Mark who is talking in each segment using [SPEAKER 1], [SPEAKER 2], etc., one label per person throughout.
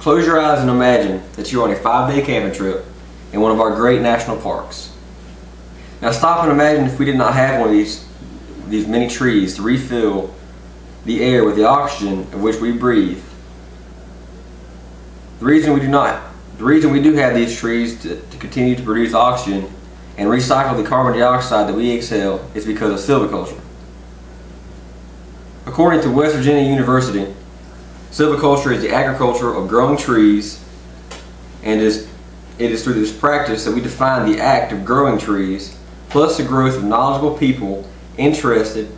[SPEAKER 1] Close your eyes and imagine that you're on a 5-day camping trip in one of our great national parks. Now stop and imagine if we did not have one of these many trees to refill the air with the oxygen of which we breathe. The reason we do have these trees to continue to produce oxygen and recycle the carbon dioxide that we exhale is because of silviculture. According to West Virginia University, silviculture is the agriculture of growing trees, and it is through this practice that we define the act of growing trees, plus the growth of knowledgeable people interested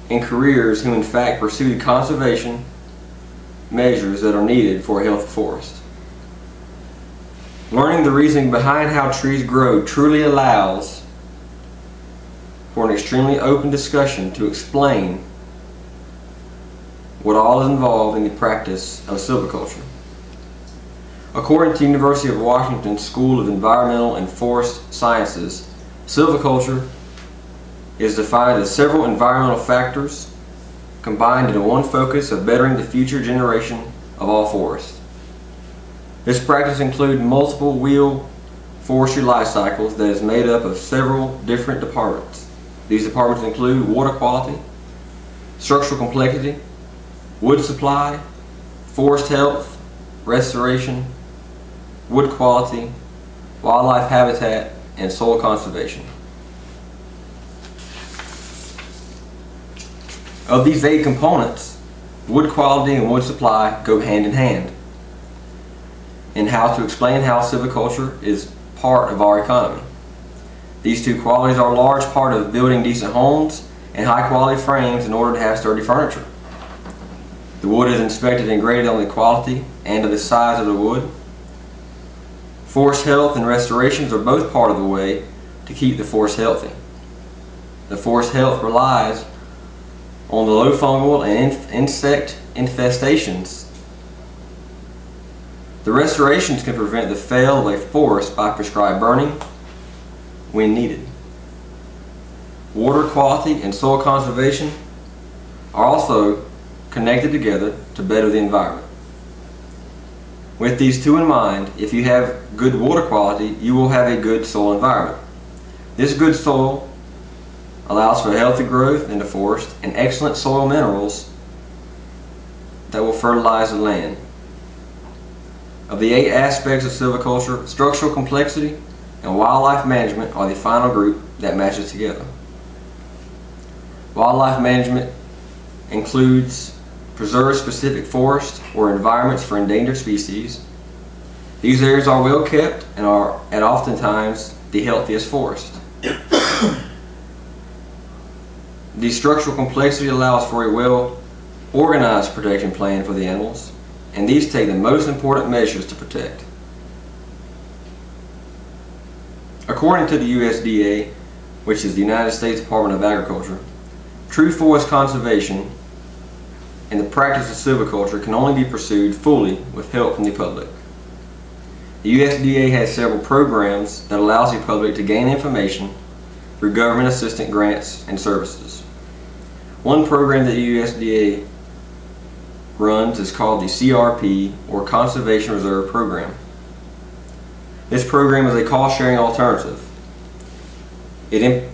[SPEAKER 1] in careers who in fact pursue the conservation measures that are needed for a healthy forest. Learning the reasoning behind how trees grow truly allows for an extremely open discussion to explain what all is involved in the practice of silviculture. According to the University of Washington School of Environmental and Forest Sciences, silviculture is defined as several environmental factors combined into one focus of bettering the future generation of all forests. This practice includes multiple wheel forestry life cycles that is made up of several different departments. These departments include water quality, structural complexity, wood supply, forest health, restoration, wood quality, wildlife habitat, and soil conservation. Of these 8 components, wood quality and wood supply go hand in hand in how to explain how silviculture is part of our economy. These 2 qualities are a large part of building decent homes and high quality frames in order to have sturdy furniture. The wood is inspected and graded on the quality and of the size of the wood. Forest health and restorations are both part of the way to keep the forest healthy. The forest health relies on the low fungal and insect infestations. The restorations can prevent the fail of a forest by prescribed burning when needed. Water quality and soil conservation are also connected together to better the environment. With these 2 in mind, if you have good water quality, you will have a good soil environment. This good soil allows for healthy growth in the forest and excellent soil minerals that will fertilize the land. Of the 8 aspects of silviculture, structural complexity and wildlife management are the final group that matches together. Wildlife management includes preserve specific forests or environments for endangered species. These areas are well kept and are at oftentimes the healthiest forest. The structural complexity allows for a well organized protection plan for the animals, and these take the most important measures to protect. According to the USDA, which is the United States Department of Agriculture, true forest conservation and the practice of silviculture can only be pursued fully with help from the public. The USDA has several programs that allows the public to gain information through government assistance grants and services. One program that the USDA runs is called the CRP, or Conservation Reserve Program. This program is a cost-sharing alternative to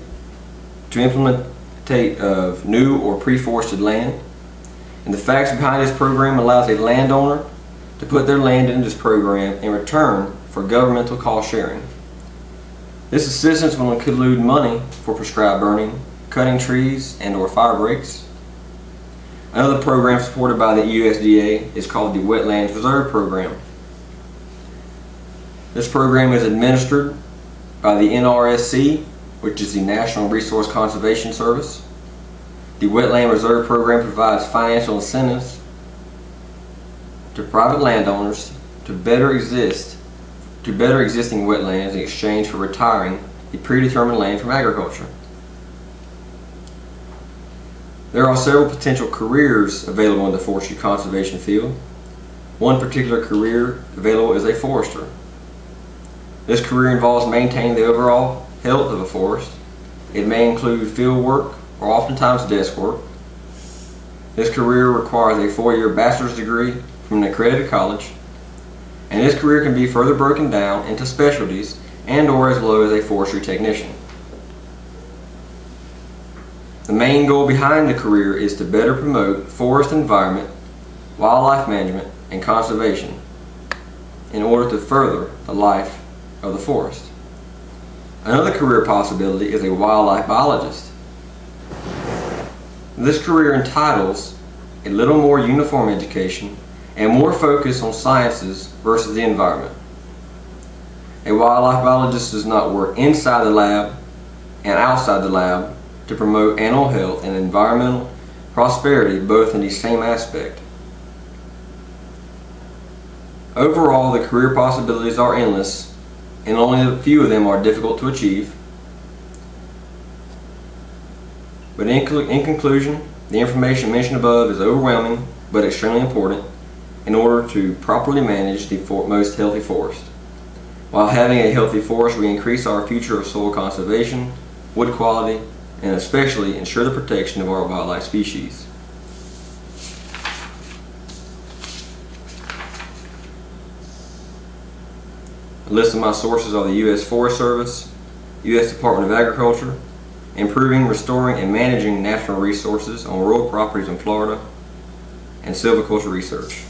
[SPEAKER 1] implementation of new or pre-forested land. And the facts behind this program allows a landowner to put their land into this program in return for governmental cost sharing. This assistance will include money for prescribed burning, cutting trees, and or fire breaks. Another program supported by the USDA is called the Wetlands Reserve Program. This program is administered by the NRSC, which is the National Resource Conservation Service. The Wetland Reserve Program provides financial incentives to private landowners to better existing wetlands in exchange for retiring the predetermined land from agriculture. There are several potential careers available in the forestry conservation field. One particular career available is a forester. This career involves maintaining the overall health of a forest. It may include field work or oftentimes desk work. This career requires a 4-year bachelor's degree from an accredited college and this career can be further broken down into specialties and or as low as a forestry technician. The main goal behind the career is to better promote forest environment, wildlife management, and conservation in order to further the life of the forest. Another career possibility is a wildlife biologist. This career entitles a little more uniform education and more focus on sciences versus the environment. A wildlife biologist does not work inside the lab and outside the lab to promote animal health and environmental prosperity, both in the same aspect. Overall, the career possibilities are endless, and only a few of them are difficult to achieve. But in conclusion, the information mentioned above is overwhelming but extremely important in order to properly manage the most healthy forest. While having a healthy forest, we increase our future of soil conservation, wood quality, and especially ensure the protection of our wildlife species. A list of my sources are the U.S. Forest Service, U.S. Department of Agriculture, Improving, Restoring, and Managing Natural Resources on Rural Properties in Florida, and Silviculture Research.